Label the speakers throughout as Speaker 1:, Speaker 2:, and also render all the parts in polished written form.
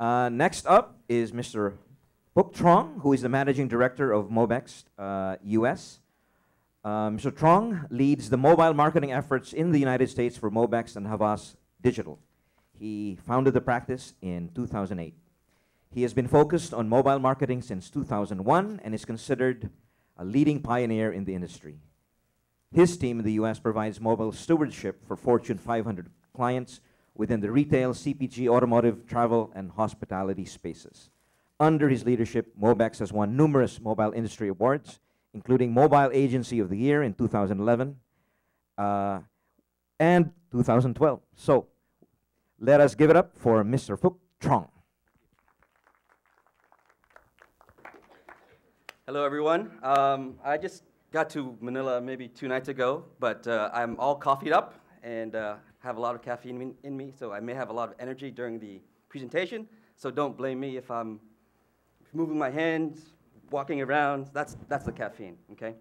Speaker 1: Next up is Mr. Phuc Truong, who is the Managing Director of Mobext US. Mr. Truong leads the mobile marketing efforts in the United States for Mobext and Havas Digital. He founded the practice in 2008. He has been focused on mobile marketing since 2001 and is considered a leading pioneer in the industry. His team in the US provides mobile stewardship for Fortune 500 clients within the retail, CPG, automotive, travel, and hospitality spaces. Under his leadership, Mobext has won numerous mobile industry awards, including Mobile Agency of the Year in 2011 and 2012. So, let us give it up for Mr. Phuc Truong.
Speaker 2: Hello, everyone. I just got to Manila maybe 2 nights ago, but I'm all coffeeed up and have a lot of caffeine in me, so I may have a lot of energy during the presentation. So don't blame me if I'm moving my hands, walking around. That's the caffeine, okay?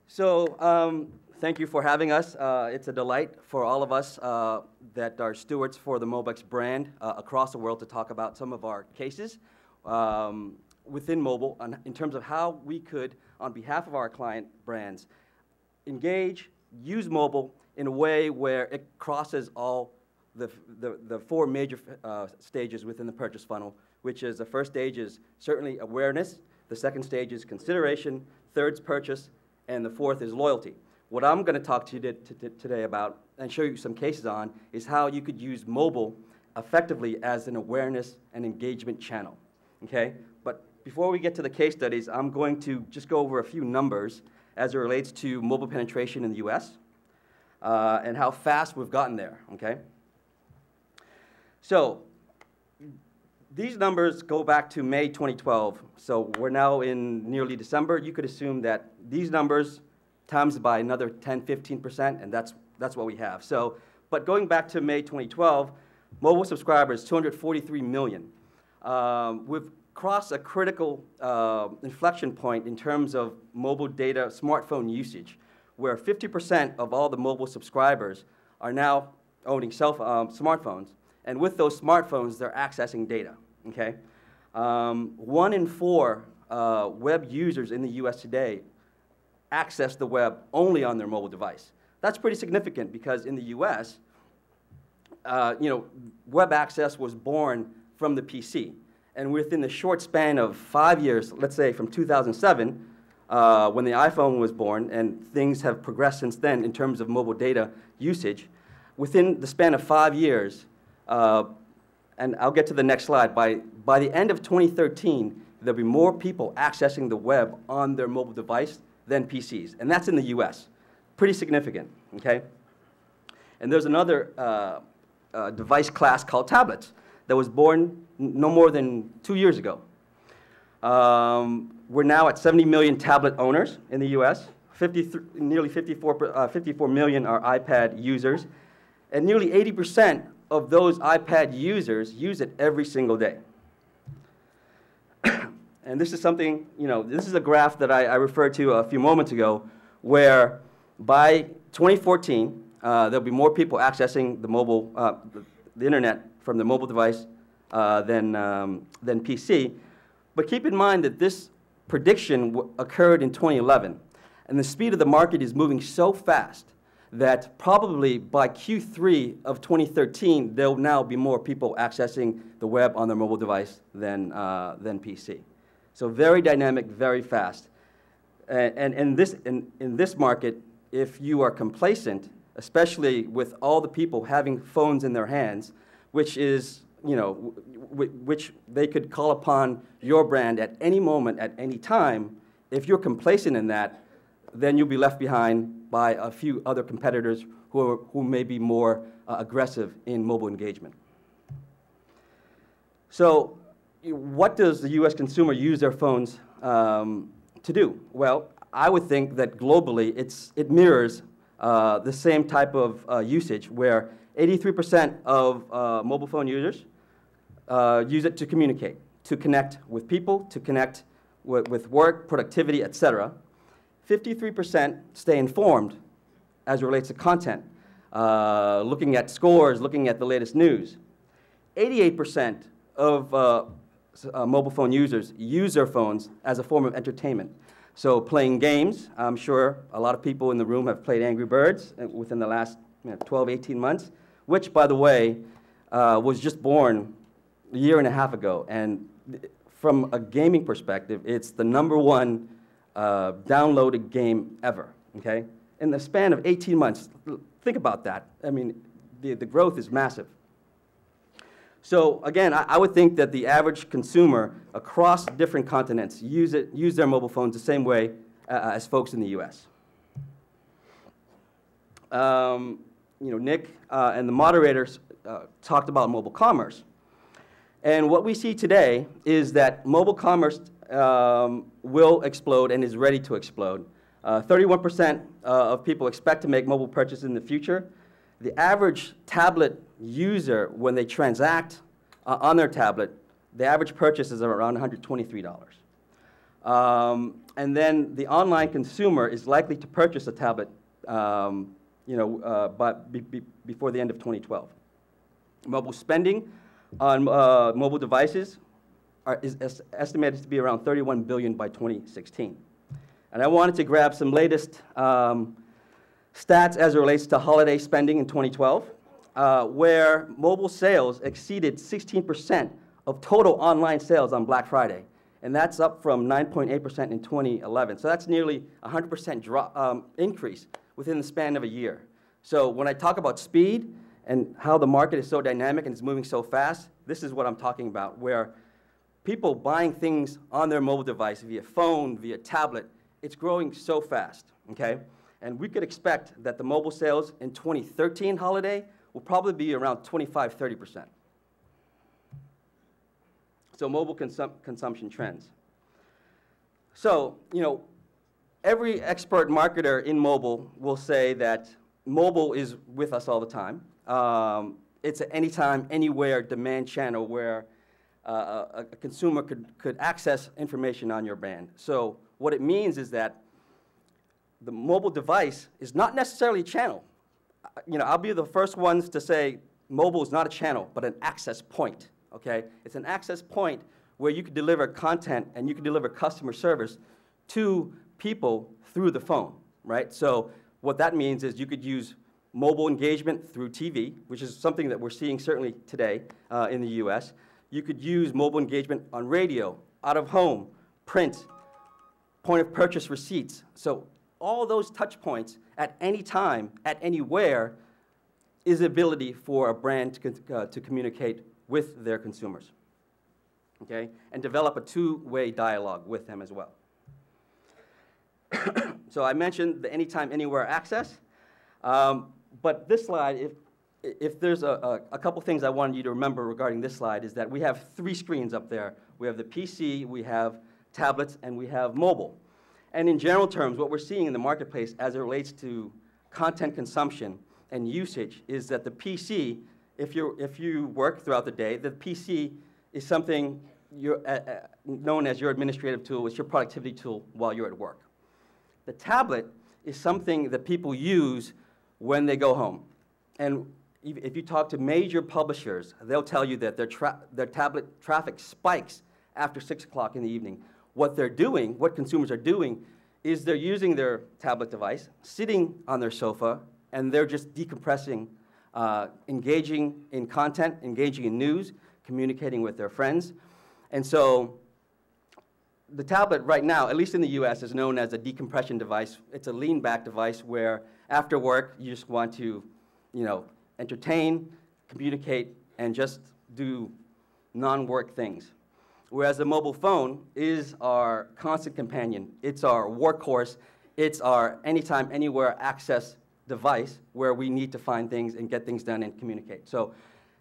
Speaker 2: So thank you for having us. It's a delight for all of us that are stewards for the Mobext brand across the world to talk about some of our cases within mobile in terms of how we could, on behalf of our client brands, engage, use mobile in a way where it crosses all the 4 major stages within the purchase funnel, which is the first stage is certainly awareness, the second stage is consideration, third's purchase, and the fourth is loyalty. What I'm going to talk to you today about and show you some cases on is how you could use mobile effectively as an awareness and engagement channel, okay? But before we get to the case studies, I'm going to just go over a few numbers as it relates to mobile penetration in the US and how fast we've gotten there, okay? So these numbers go back to May 2012, so we're now in nearly December. You could assume that these numbers times by another 10, 15%, and that's what we have. So, but going back to May 2012, mobile subscribers, 243 million. We've crossed a critical inflection point in terms of mobile data smartphone usage, where 50% of all the mobile subscribers are now owning smartphones. And with those smartphones, they're accessing data, okay? 1 in 4 web users in the US today access the web only on their mobile device. That's pretty significant because in the US, web access was born from the PC. And within the short span of 5 years, let's say from 2007, when the iPhone was born, and things have progressed since then in terms of mobile data usage, within the span of 5 years, and I'll get to the next slide, by the end of 2013, there'll be more people accessing the web on their mobile device than PCs, and that's in the US. Pretty significant, okay? And there's another device class called tablets that was born no more than 2 years ago. We're now at 70 million tablet owners in the US. Nearly 54 million are iPad users, and nearly 80% of those iPad users use it every single day. And this is something, this is a graph that I referred to a few moments ago, where by 2014, there'll be more people accessing the internet from the mobile device than PC. But keep in mind that this prediction occurred in 2011, and the speed of the market is moving so fast that probably by Q3 of 2013, there'll now be more people accessing the web on their mobile device than PC. So very dynamic, very fast. And in this market, if you are complacent, especially with all the people having phones in their hands, which is, which they could call upon your brand at any moment, at any time, if you're complacent in that, then you'll be left behind by a few other competitors who may be more aggressive in mobile engagement. So what does the US consumer use their phones to do? Well, I would think that globally it mirrors the same type of usage, where 83% of mobile phone users use it to communicate, to connect with people, to connect with work, productivity, etc. 53% stay informed as it relates to content, looking at scores, looking at the latest news. 88% of mobile phone users use their phones as a form of entertainment. So playing games, I'm sure a lot of people in the room have played Angry Birds within the last 12, 18 months, which, by the way, was just born a year and a half ago. And from a gaming perspective, it's the #1 downloaded game ever, okay? In the span of 18 months, think about that. I mean, the growth is massive. So again, I would think that the average consumer across different continents use their mobile phones the same way as folks in the U.S. Nick and the moderators talked about mobile commerce. And what we see today is that mobile commerce will explode and is ready to explode. 31% of people expect to make mobile purchases in the future. The average tablet user, when they transact on their tablet, the average purchase is around $123. And then the online consumer is likely to purchase a tablet before the end of 2012. Mobile spending on mobile devices is estimated to be around $31 billion by 2016. And I wanted to grab some latest stats as it relates to holiday spending in 2012, where mobile sales exceeded 16% of total online sales on Black Friday. And that's up from 9.8% in 2011. So that's nearly 100% increase within the span of a year. So when I talk about speed and how the market is so dynamic and it's moving so fast, this is what I'm talking about, where people buying things on their mobile device via phone, via tablet, it's growing so fast, okay? And we could expect that the mobile sales in 2013 holiday will probably be around 25–30%. So mobile consumption trends. So, every expert marketer in mobile will say that mobile is with us all the time. It's an anytime, anywhere demand channel where a consumer could access information on your brand. So what it means is that the mobile device is not necessarily a channel. I'll be the first ones to say mobile is not a channel, but an access point, okay? It's an access point where you can deliver content and you can deliver customer service to people through the phone, right? So what that means is you could use mobile engagement through TV, which is something that we're seeing certainly today in the US. You could use mobile engagement on radio, out of home, print, point of purchase receipts. So all those touch points at any time, at anywhere, is the ability for a brand to communicate with their consumers, okay? And develop a two-way dialogue with them as well. So I mentioned the anytime, anywhere access. But this slide, if there's a couple things I wanted you to remember regarding this slide is that we have 3 screens up there. We have the PC, we have tablets, and we have mobile. And in general terms, what we're seeing in the marketplace as it relates to content consumption and usage is that the PC, if you work throughout the day, the PC is something known as your administrative tool. It's your productivity tool while you're at work. The tablet is something that people use when they go home. And if you talk to major publishers, they'll tell you that their tablet traffic spikes after 6 o'clock in the evening. What they're doing, what consumers are doing, is they're using their tablet device, sitting on their sofa, and they're just decompressing, engaging in content, engaging in news, communicating with their friends. And so the tablet right now, at least in the US, is known as a decompression device. It's a lean-back device where after work, you just want to, entertain, communicate, and just do non-work things. Whereas the mobile phone is our constant companion. It's our workhorse. It's our anytime, anywhere access device where we need to find things and get things done and communicate. So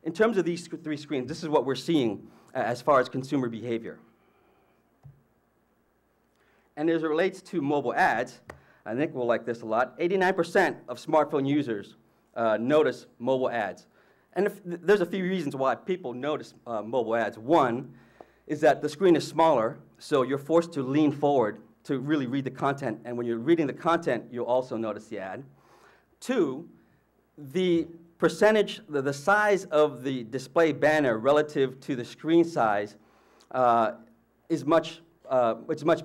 Speaker 2: in terms of these 3 screens, this is what we're seeing as far as consumer behavior. And as it relates to mobile ads, I think we'll like this a lot. 89% of smartphone users notice mobile ads. And there's a few reasons why people notice mobile ads. One is that the screen is smaller, so you're forced to lean forward to really read the content. And when you're reading the content, you'll also notice the ad. 2, the percentage, the size of the display banner relative to the screen size it's much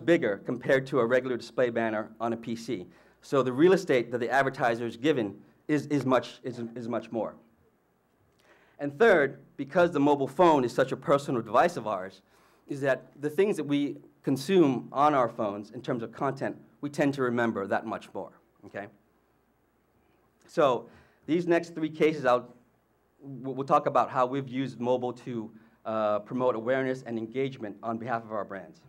Speaker 2: bigger compared to a regular display banner on a PC. So the real estate that the advertiser is given is much more. And third, because the mobile phone is such a personal device of ours, is that the things that we consume on our phones in terms of content, we tend to remember that much more, okay? So these next three cases, we'll talk about how we've used mobile to promote awareness and engagement on behalf of our brands.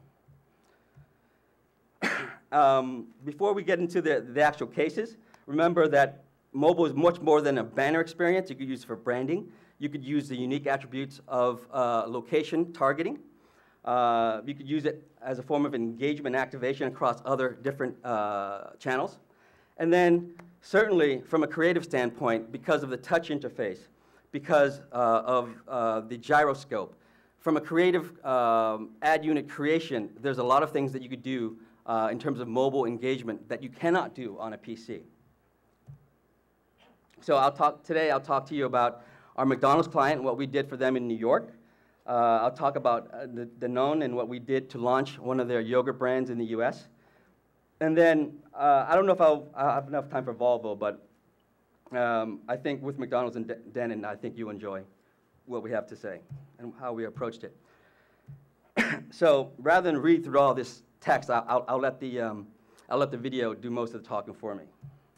Speaker 2: Before we get into the actual cases, remember that mobile is much more than a banner experience. You could use it for branding. You could use the unique attributes of location targeting. You could use it as a form of engagement activation across other different channels. And then certainly from a creative standpoint, because of the touch interface, because of the gyroscope, from a creative ad unit creation, there's a lot of things that you could do in terms of mobile engagement that you cannot do on a PC. So today I'll talk to you about our McDonald's client and what we did for them in New York. I'll talk about Danone and what we did to launch one of their yogurt brands in the US. And then, I don't know if I'll have enough time for Volvo, but I think with McDonald's and Danone, I think you enjoy what we have to say and how we approached it. So rather than read through all this text, I'll let the video do most of the talking for me.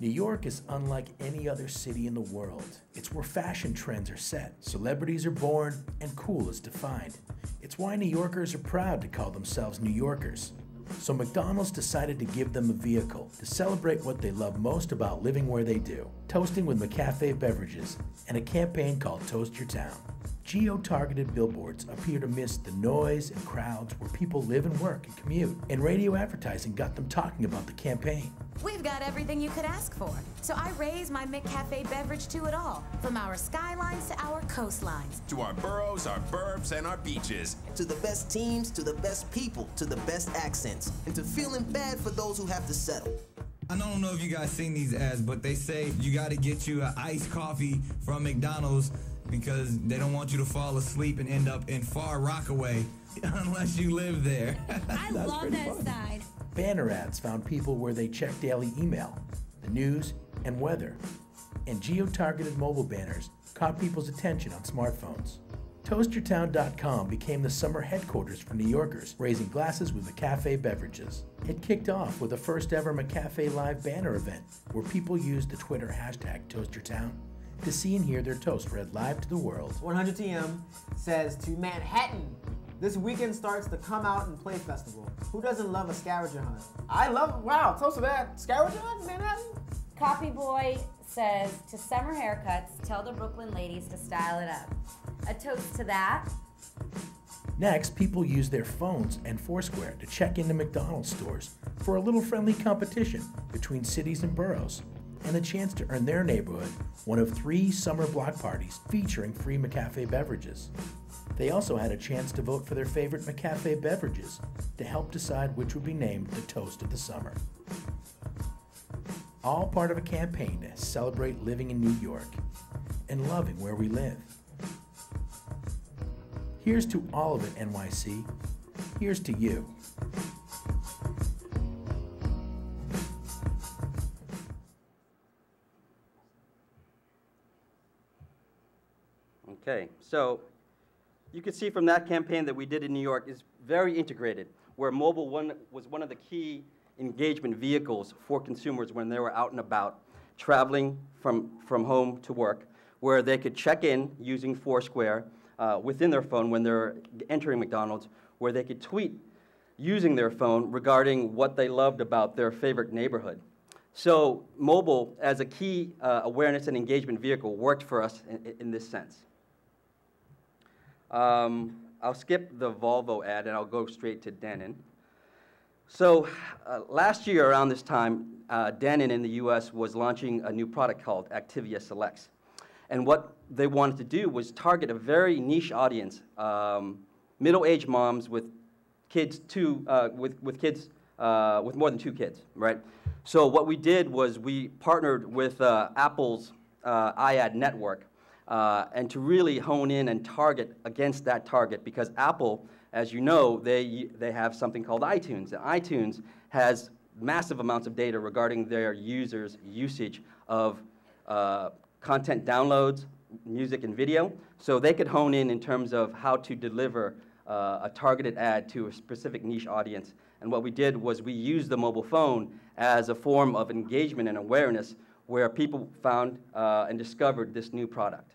Speaker 3: New York is unlike any other city in the world. It's where fashion trends are set, celebrities are born, and cool is defined. It's why New Yorkers are proud to call themselves New Yorkers. So McDonald's decided to give them a vehicle to celebrate what they love most about living where they do, toasting with McCafe beverages, and a campaign called Toast Your Town. Geo-targeted billboards appear to miss the noise and crowds where people live and work and commute, and radio advertising got them talking about the campaign.
Speaker 4: We've got everything you could ask for, so I raise my McCafe beverage to it all, from our skylines to our coastlines.
Speaker 5: To our boroughs, our burbs, and our beaches.
Speaker 6: To the best teams, to the best people, to the best accents, and to feeling bad for those who have to settle.
Speaker 7: I don't know if you guys seen these ads, but they say you gotta get you an iced coffee from McDonald's because they don't want you to fall asleep and end up in Far Rockaway unless you live there.
Speaker 8: I love that side.
Speaker 3: Banner ads found people where they check daily email, the news, and weather. And geo-targeted mobile banners caught people's attention on smartphones. ToastYourTown.com became the summer headquarters for New Yorkers, raising glasses with McCafe beverages. It kicked off with the first ever McCafe Live banner event, where people used the Twitter hashtag ToastYourTown to see and hear their toast read live to the world.
Speaker 9: 100 TM says to Manhattan, this weekend starts the Come Out and Play Festival. Who doesn't love a scavenger hunt? I love, wow, toast to that. Scavenger hunt in Manhattan?
Speaker 10: Copy Boy says, to summer haircuts, tell the Brooklyn ladies to style it up. A toast to that.
Speaker 3: Next, people use their phones and Foursquare to check into McDonald's stores for a little friendly competition between cities and boroughs, and a chance to earn their neighborhood one of 3 summer block parties featuring free McCafe beverages. They also had a chance to vote for their favorite McCafe beverages to help decide which would be named the Toast of the Summer. All part of a campaign to celebrate living in New York and loving where we live. Here's to all of it, NYC. Here's to you.
Speaker 2: Okay, so you can see from that campaign that we did in New York is very integrated, where mobile was one of the key engagement vehicles for consumers when they were out and about, traveling from home to work, where they could check in using Foursquare within their phone when they're entering McDonald's, where they could tweet using their phone regarding what they loved about their favorite neighborhood. So mobile, as a key awareness and engagement vehicle, worked for us in this sense. I'll skip the Volvo ad and I'll go straight to Danone. So last year around this time, Danone in the US was launching a new product called Activia Selects. And what they wanted to do was target a very niche audience, middle-aged moms with kids with more than 2 kids, right? So what we did was we partnered with Apple's iAd network and to really hone in and target against that target, because Apple, as you know, they have something called iTunes. And iTunes has massive amounts of data regarding their users' usage of content downloads, music and video, so they could hone in terms of how to deliver a targeted ad to a specific niche audience. And what we did was we used the mobile phone as a form of engagement and awareness where people found and discovered this new product.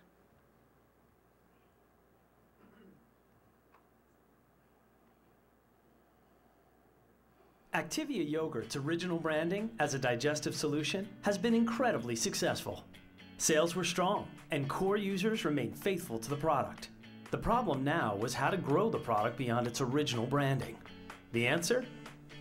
Speaker 11: Activia yogurt's original branding as a digestive solution has been incredibly successful. Sales were strong, and core users remained faithful to the product. The problem now was how to grow the product beyond its original branding. The answer?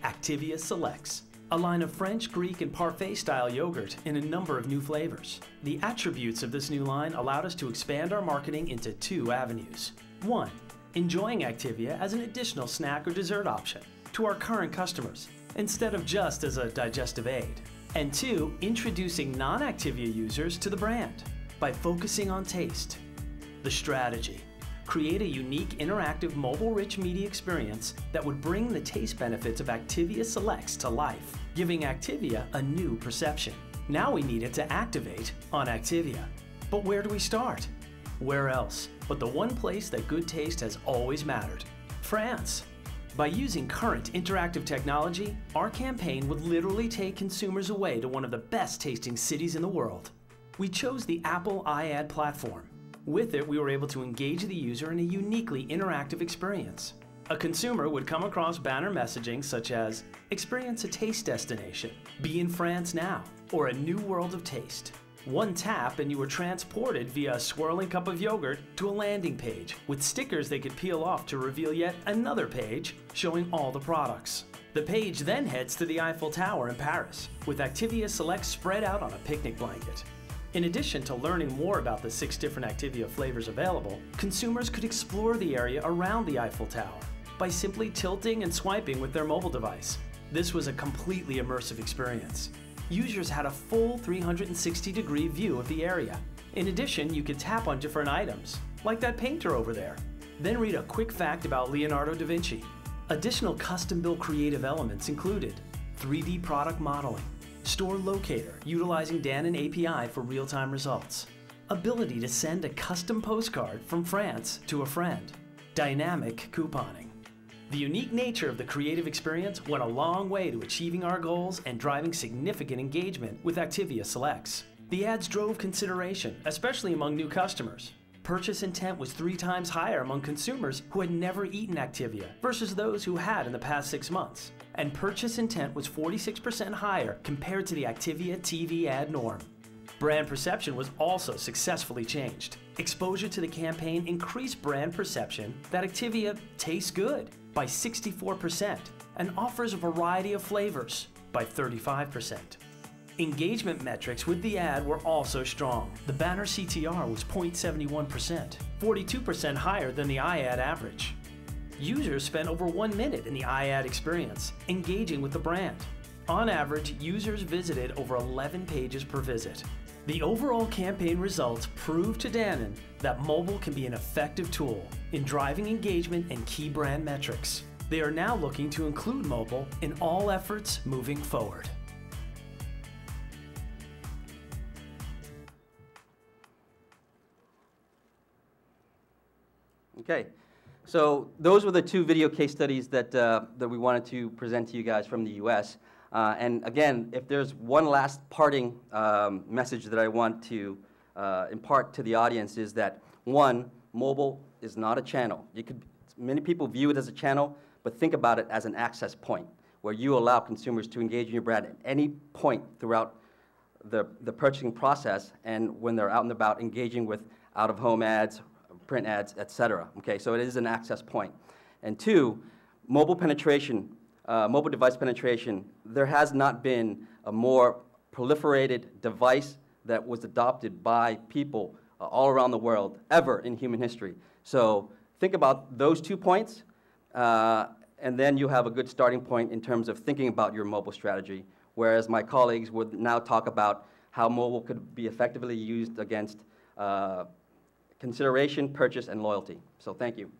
Speaker 11: Activia Selects, a line of French, Greek, and parfait-style yogurt in a number of new flavors. The attributes of this new line allowed us to expand our marketing into 2 avenues. 1, enjoying Activia as an additional snack or dessert option to our current customers, instead of just as a digestive aid. And 2, introducing non-Activia users to the brand by focusing on taste. The strategy: create a unique, interactive, mobile-rich media experience that would bring the taste benefits of Activia Selects to life, giving Activia a new perception. Now we need it to activate on Activia. But where do we start? Where else but the one place that good taste has always mattered: France. By using current interactive technology, our campaign would literally take consumers away to one of the best tasting cities in the world. We chose the Apple iAd platform. With it, we were able to engage the user in a uniquely interactive experience. A consumer would come across banner messaging such as, "Experience a taste destination," "Be in France now," or "A new world of taste." One tap and you were transported via a swirling cup of yogurt to a landing page with stickers they could peel off to reveal yet another page showing all the products. The page then heads to the Eiffel Tower in Paris, with Activia Select spread out on a picnic blanket. In addition to learning more about the 6 different Activia flavors available, consumers could explore the area around the Eiffel Tower by simply tilting and swiping with their mobile device. This was a completely immersive experience. Users had a full 360-degree view of the area. In addition, you could tap on different items, like that painter over there. Then read a quick fact about Leonardo da Vinci. Additional custom-built creative elements included 3D product modeling, store locator utilizing Dannon API for real-time results, ability to send a custom postcard from France to a friend, dynamic couponing. The unique nature of the creative experience went a long way to achieving our goals and driving significant engagement with Activia Selects. The ads drove consideration, especially among new customers. Purchase intent was 3 times higher among consumers who had never eaten Activia versus those who had in the past 6 months. And purchase intent was 46% higher compared to the Activia TV ad norm. Brand perception was also successfully changed. Exposure to the campaign increased brand perception that Activia tastes good by 64% and offers a variety of flavors by 35%. Engagement metrics with the ad were also strong. The banner CTR was 0.71%, 42% higher than the iAd average. Users spent over 1 minute in the iAd experience, engaging with the brand. On average, users visited over 11 pages per visit. The overall campaign results proved to Dannon that mobile can be an effective tool in driving engagement and key brand metrics. They are now looking to include mobile in all efforts moving forward.
Speaker 2: Okay, so those were the 2 video case studies that we wanted to present to you guys from the US. And again, if there's one last parting message that I want to impart to the audience is that, 1, mobile is not a channel. Many people view it as a channel, but think about it as an access point where you allow consumers to engage in your brand at any point throughout the purchasing process and when they're out and about engaging with out-of-home ads, print ads, etc. Okay, so it is an access point. And 2, mobile penetration, mobile device penetration, there has not been a more proliferated device that was adopted by people all around the world ever in human history. So think about those 2 points, and then you have a good starting point in terms of thinking about your mobile strategy, whereas my colleagues would now talk about how mobile could be effectively used against consideration, purchase, and loyalty. So thank you.